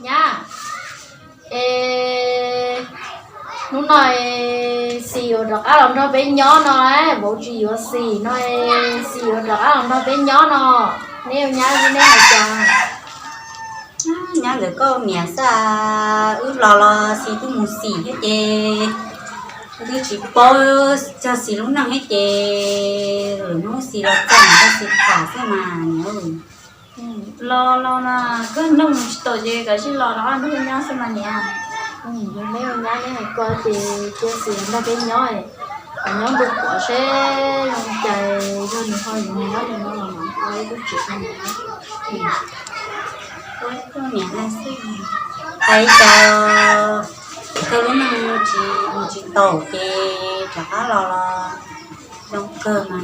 nha. Lúc này xì ở đó làm nó bé nhỏ nó ấy, bố chỉ ở xì nó xì ở đó làm nó bé nhỏ nó nếu nhá thì nên là chàng nhá người có mẹ sa lò xì tu mù xì hết chê tôi chỉ bó cho xì lúc nào hết chê rồi nó xì là chồng cho xì thả xe mà nhớ lo là cứ nông tổ gì cái gì lo đó nó nhau xem mà nhỉ nếu nhá nên là coi thì chia xì nó bé nhỏ ấy nhóm được của sẽ chạy cho mình thôi mình nói cho nó là mình quay cái chuyện này có mẹ là xì thấy cho lúc nào chỉ tổ chê cho cá lò trong cơm mà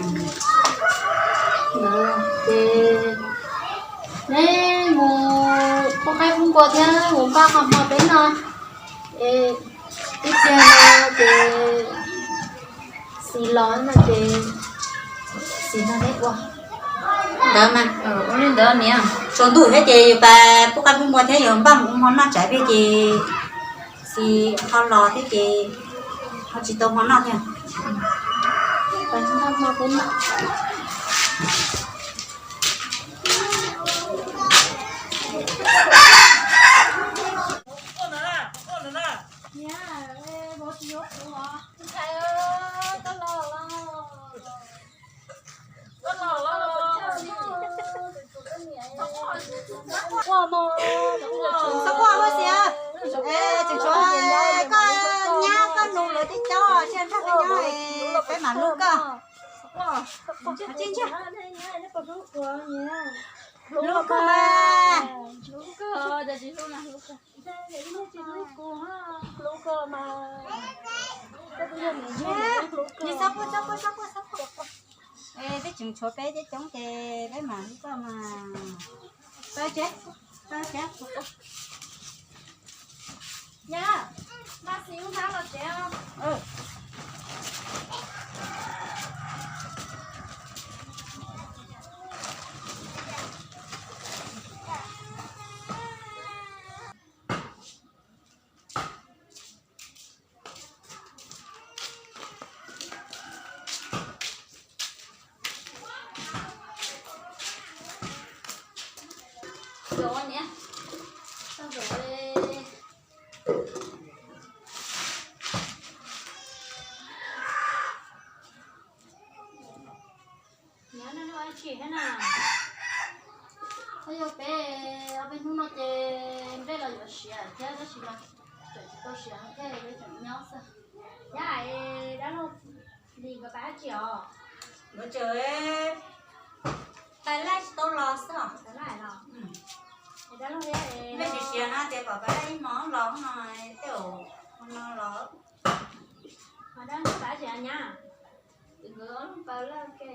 nè ngủ có cái không có thế ngủ ba học mà bên nào tiếp theo là xì lón là xì nó đấy quá đỡ mà lên đỡ nè số đủ hết chị và bố con mua thế rồi bằng cũng món nào trái với chị xì họ lò thế chị họ chỉ tông món nào thôi bánh nó mà bên nào sao qua quá xìa chừng cho con nhá con nụ lưỡi tích cho trên phát nhau cái mà lúc cơ trên chưa lúc cơ mà đi sắp ê cái chừng cho bé cái chống chè bé mà lúc cơ mà tới chết nha bác sĩ uống tháo là trẻ không rồi nhé xong rồi nhớ nó nói chuyện thế nào bây giờ bé ở bên nó chơi bé là giờ xỉa thế đó chỉ là chỉ có xỉa thế bé chẳng nhớ sao dạ đó luôn đi có 3 triệu bữa trời tay lái tôi lo sao trở lại rồi đó luôn đấy bây giờ xia nó thì bảo cái món lò này tiểu nó lò ở đó nó 3 triệu nha bữa nó bảo là cái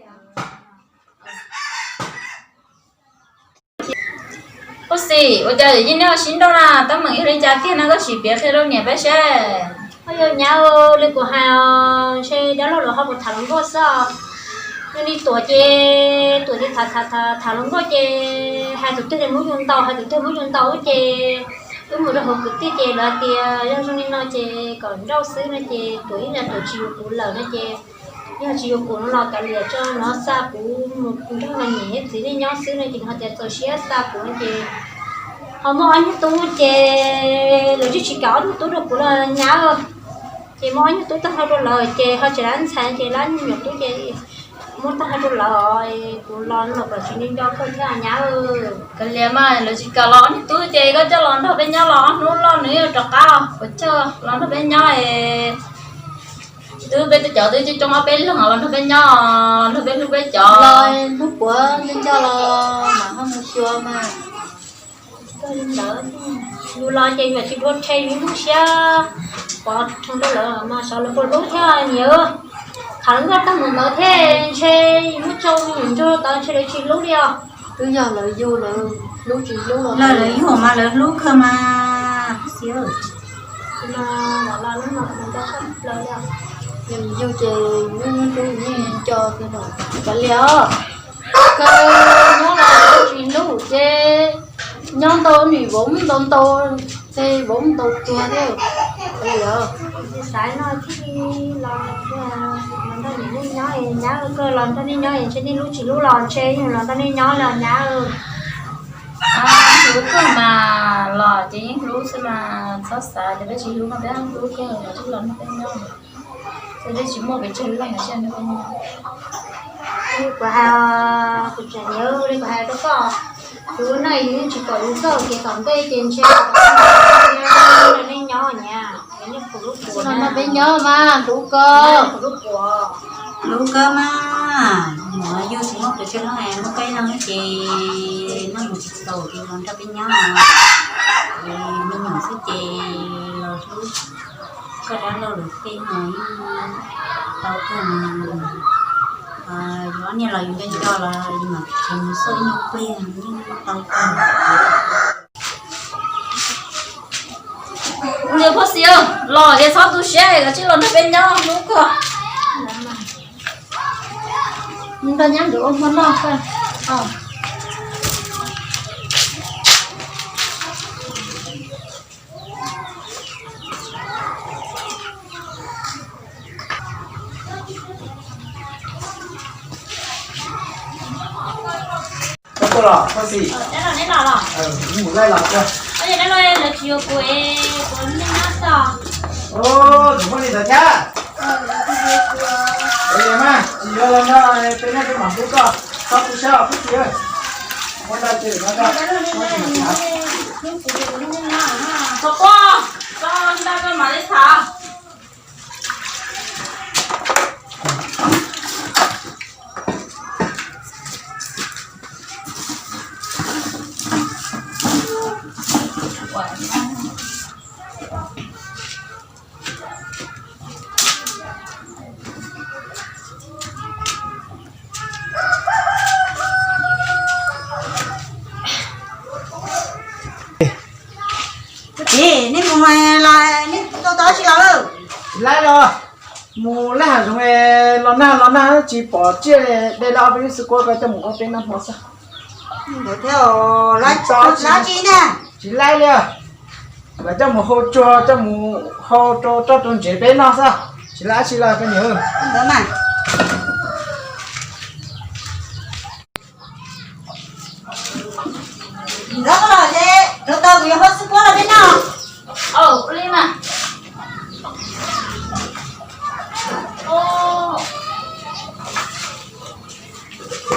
ô xì ô giờ thì nó xin đâu là tao mừng cái cha kia nó có xì biết cái đâu nhỉ bé xe bây giờ nhau lên của hai xe đó là họ một thằng có sao nhưng đi tuổi đi thả lông có chê hai tụi tôi muốn dùng tàu chê cái mùa đó học cái chê là chê do cho nên nó chê còn rau sứ nó chê tuổi là tuổi chiều của lợn nó chê nhưng chiều của nó là cả lìa cho nó xa của một trong là nhẹ thì đi nhau sứ nó chê họ chê tôi xé xa của nó chê họ mua anh tôi chê rồi chứ chỉ có tôi được của là nhá chê mua anh tôi tao hai lời chê họ chỉ đánh sáng chê đánh nhục tôi chê muốn ta hay đồ lời đồ lon là phải chuyên đi cho con cái nhà cái liềm mà là chỉ cả lon tôi chơi có cho lon thôi bên nhau lon nó lon nữa trọc cao có cho lon thôi bên nhau tôi bên tôi chở tôi trong áo bên luôn hả lon thôi bên nhau thôi bên lúc bên chở lời lúc của nên cho lo mà không mua chua mà tôi lên đỡ dù lo chơi mà chỉ có chơi những lúc xe còn trong đó là mà sao là có lúc theo nhiều khẳng ra tao muốn nói thế chơi muốn trâu nhìn cho tao chơi đấy chỉ lúc đi à bây giờ là vô là lúc chỉ lúc là lấy hồ mà lớn lúc cơ mà xíu là nó mình ta sắp lời à mình vô chơi muốn tôi nhìn cho cái nào cả liều cái nó là lúc chỉ lúc chơi nhóm tôi thì bốn tôn tôi thì bốn tôn tua theo bây giờ sáng nói thì làm ta đi nhớ nhớ cơ làm ta đi nhớ sẽ đi lúc chỉ lúc làm chơi nhưng làm ta đi nhớ là nhớ lúc mà lò chỉ lúc sẽ là sót xa thì bây chỉ lúc mà bé ăn lúc cơ là chút lần nó bên nhau thì đây chỉ mua về chơi là trên nó bên nhau đi của hà của trẻ nhớ đi của hà đó có thứ này thì chỉ có lúc cơ thì còn cây tiền chơi là đi nhớ ở nhà cái như của lúc của nó bên nhau mà lúc cơ lúc cơ mà mà vô xuống một cái chân nó em nó cái nó chị nó một đầu thì còn cho bên nhau mình nhỏ sẽ chị là thứ có đã lâu được cái này tao cần nó như là dùng cái cho là mà mình sôi nhau quen nhưng tao cần liệu có xíu lò cái sót tôi xe là chỉ lần nó bên nhau lúc cơ mình ta nhắm được ông con nó coi Có lọ, có gì? đấy là Ngủ lại lọ chưa? bây giờ nó lên là chiều của mình nó sao Ô, chúng con đi thật nhá. Đây em à, chỉ cho lần đó, tên này cái mảng phút cơ. Sắp phút sao, phút kia. Con ta chỉ nó ra. có qua cho ta cái mà đi thả chị nên mà mày lại nên tôi chỉ là Lại rồi. Mù là chúng em lần nào chỉ bỏ chia để lao với sự cố cái cho một bên năm sao? đuổi theo lá chi nè Chỉ lại liền. Và cho một hồ cho tuần chế bên nào sao? Chỉ là cái nhớ. đó mà đó là thế rồi tao bị hết sức quá là thế nào lên mà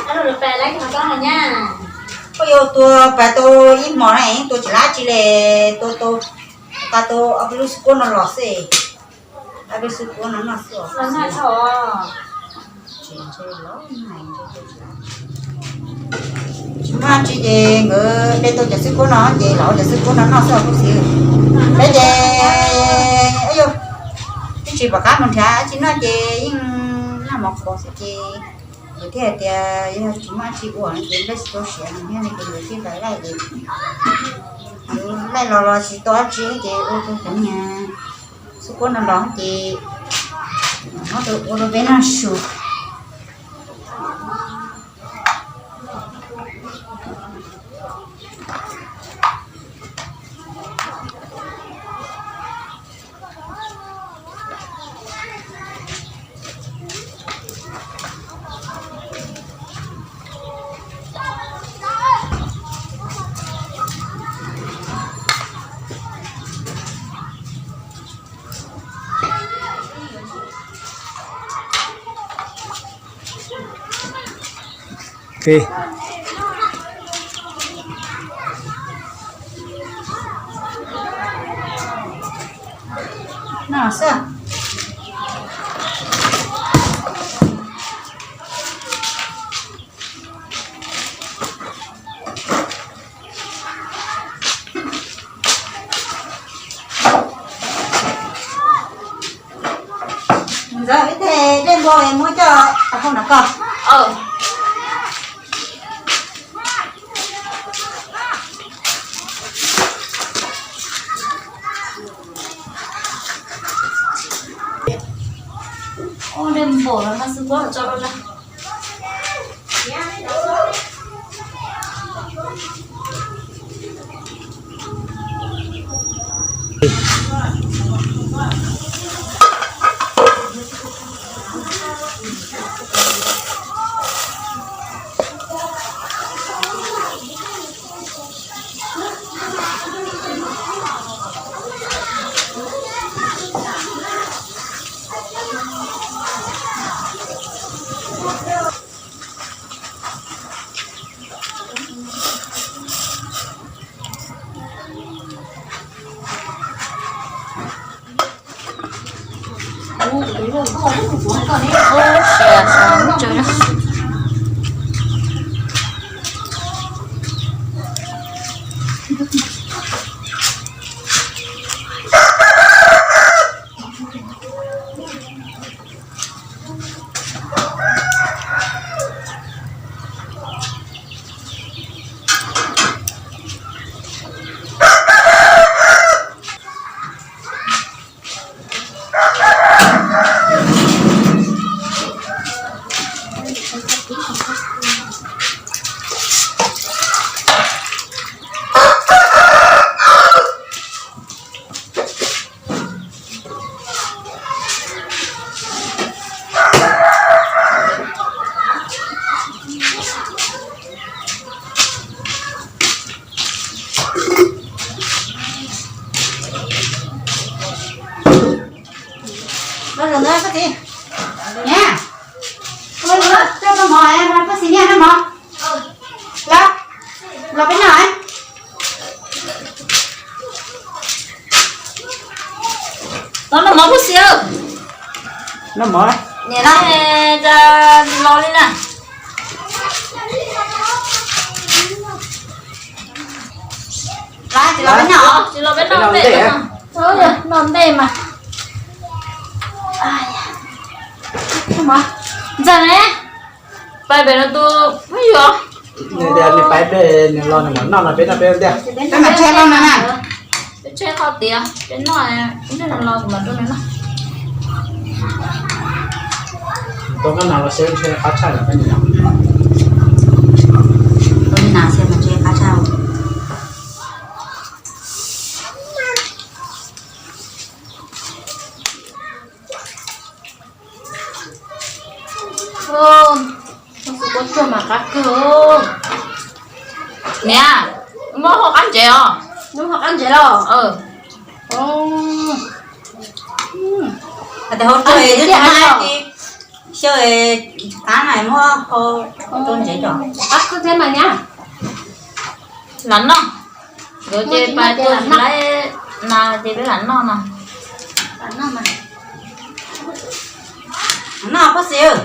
nó được về lấy cho con rồi nha bây giờ tôi phải tôi ít món này tôi chỉ lá chỉ là tôi ở bên sức nó lọt xe ở bên sức nó lọt xe lần này thôi mà chị về người đây tôi chỉ sức nó về lọ chỉ sức nó sao không xíu bây giờ ấy vô chị bà cá mình trả chị nói chị nó một con sẽ chị thế thì chúng ta chỉ uống đến đây tôi sẽ như này cái gì lại được lại lò chỉ to chị ô tô cũng nhà số con nó đón chị nó được ô tô bên nó sụp Okay. nào sao rồi thế đem bò em mua cho không nào con đem bổ nó sư quá cho nó ra Xè sáng chơi đó. Bây giờ nữa bác sĩ nha. Bây giờ cho nó mò em bác sĩ nha nó mò. Là bên nào em? Nó mỏ bút xíu. nó mở Nè nó ra lo lên nè. Là chỉ là bên nào? Chỉ lo bên Bên đó nào về để đó. Thôi rồi, ngon đây mà. Ai da. Không mà. Giờ này. Bài về nó tôi mấy giờ? này đây này phải để này lo này mở nó là bên nào bên đây Bên mà che luôn nè nè. Bên chơi khó tía. Bên nó là lo của mình luôn này nó. tôi cái nào là sẽ phát chạy là cái gì nào Tôi nào xem mà che cá trao. Không. Không có cho mà cắt cơm. Nè. Mua học ăn chè à? Đúng học ăn chế rồi. Tại hôm chơi rất là hay thì chơi cá này mua cô tôn chế rồi. Bắt cứ thế mà nhá. Lạnh không? Rồi chơi bài tôi lấy nào chơi với lạnh non nè. Bắt nó mà. Nó có xíu.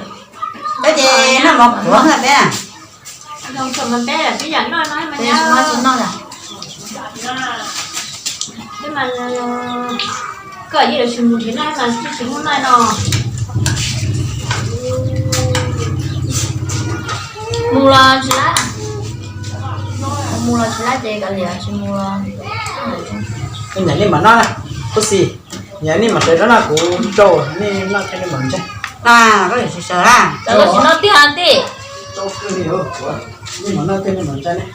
Cái gì nó một cuốn rồi bé. Không cần mình bé là cái dẫn nói mà Thế nhá. nó chín non nè. Nhưng mà cái gì là chúng thế này mà chúng hôm nay nó Mua là chỉ lá. Mua là chỉ lá chơi cả liền, chỉ mua là cái nhà này mà nó này có gì nhà này mà cái đó là cũng trâu nên nó cái này mình chứ À, có thể sờ ra. Kalau chỉ nó tiếc ăn tiếc. trâu cái gì đâu nhưng mà nó cái này mình chứ này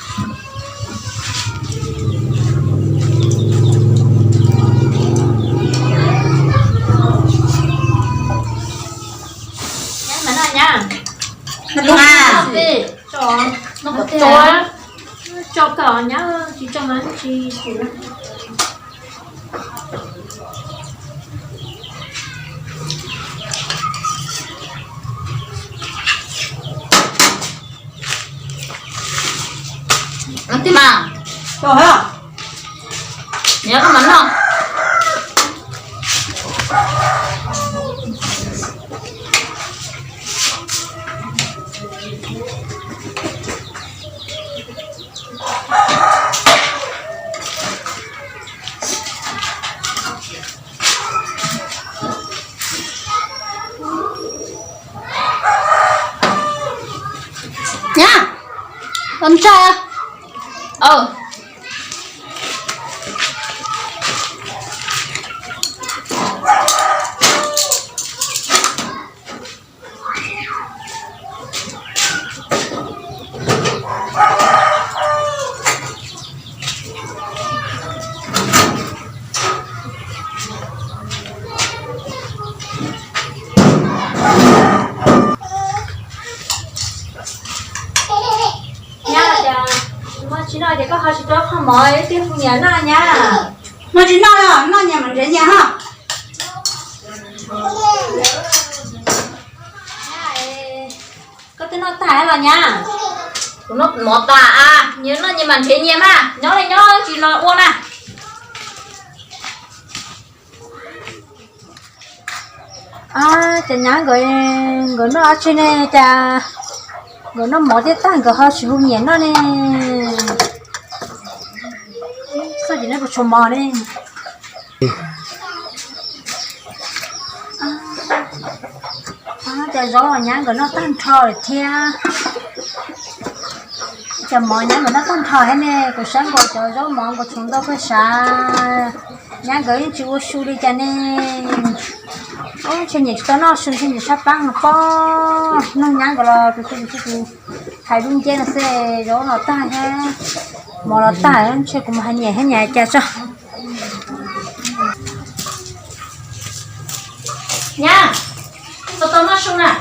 nhá mà nó nhá. Nó đi à. Tiếc. Cho Nó có tiếc. cho cỏ nhá, chỉ cho nó chỉ Nó tiếc mà. Rồi hả? Nhớ cái mảnh không? nhá. Con trai à? Chị nói để có hai chị đó không mới tiếp phụ nhà na nha. Nó chỉ nói à, nó nhà mình rẻ nhà ha. Có tên nó tải là nha. Nó một tà à, nhớ nó như mình thế nhiên à, nhớ đây nhớ chỉ nói uống à. chả nhá người nó ở trên này chả người nó mở cái tan cái hơi chịu miệng nó nè sao chỉ nó có chôm mò nè chả gió nhá người nó tan thò để theo chả mò nhá người nó tan thò hết nè cái sáng gọi chả gió mò cái chúng đâu có xa nhá người chịu su đi chả nè ôi trên nhiệt cho nó xuống trên nhiệt sắp băng nó nó nhang cái là cái hai đúng trên là xe gió nó tai ha mà nó tai chơi cùng hai nhà cha cho nha tôi nó xuống nè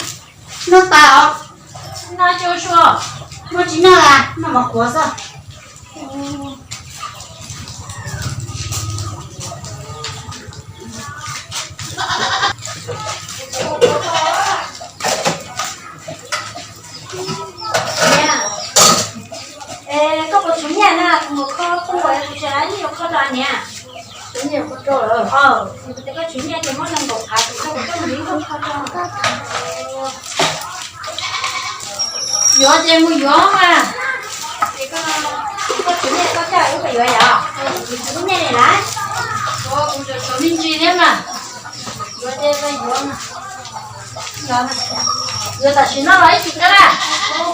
nó tao nó chưa xuống nó chỉ nó là nó mặc quá sao có một số nhà nè một kho không phải là trái nhiều kho đoàn nha nhiều kho rồi có chuyến nhà thì mỗi lần một thải thì không có một không kho đoàn gió chơi mua gió mà thì có chuyến nhà có trời cũng phải vậy à chuyến nhà này lại cũng được số minh truy đấy mà gió chơi với gió mà giờ ta xin nó lấy chuyện đó là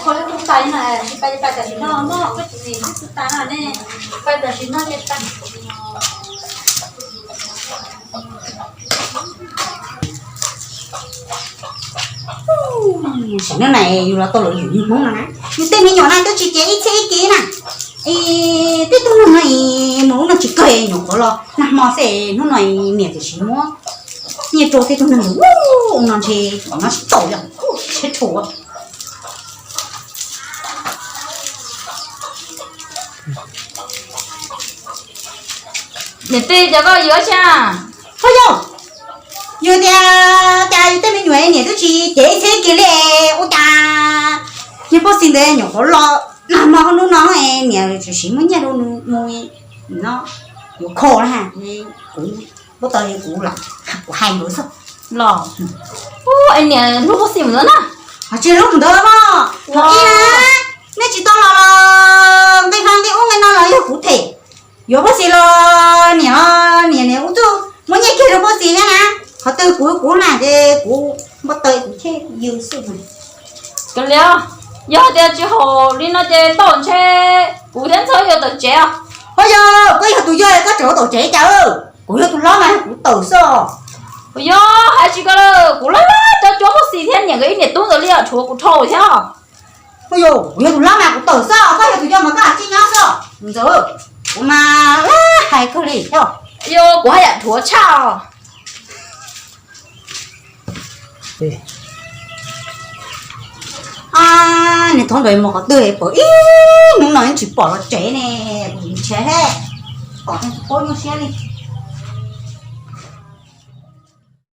không lấy cũng tay này bây giờ ta xin nó cái chuyện gì cũng tay là nè bây giờ xin nó cái tay nó này dù là tôi lợi dụng món nào nhưng tên mấy nhỏ này tôi chỉ chế ít kia nè cái tôi này món nó chỉ cười nhỏ lo nằm mò xe nó này miệng thì chỉ mua nhiều chỗ thì tôi nằm nó chỉ nó tổ lắm chết thua để tê cho có dứa cha thôi đâu giờ thì cha tên mấy người này tôi chỉ chế thế kia lẹ ô cha nhưng bác sĩ đây nhỏ lo nằm mò nó này miệng chỉ chỉ mấy nhà đâu mùi nó khô ha cũng bố tôi cũng là của hai bữa sao lò anh nè lúc có xỉm nữa nè chỉ lúc đó mà ý là nếu chỉ to là đây hàng cái uống cái nó là yêu cụ thể yêu bác sĩ lo nè uống tu muốn nhảy kia đâu bác sĩ nữa nè họ từ cũ là cái cũ bác tôi cũng thế yêu sự này cái liao giờ thì chỉ hồ đi nó chơi tổn chơi cú đến thôi giờ tổn chơi à bây giờ cái tụi tôi có chỗ tổ chế chứ cũ giờ tụi nó mà cũng tổ sao bây giờ hay chỉ có là cú lắm cho chỗ có xì thiên những cái này tung rồi liao chúa cú thầu chứ bây giờ tụi nó mà cũng tổ sao cái tụi tôi mà có chi nhau sao giờ mà hai cái này theo yo cú hay là chúa chào này thằng đời một đời bỏ ý nó nói chỉ bỏ là trẻ nè trẻ hết bỏ thêm bao nhiêu xe đi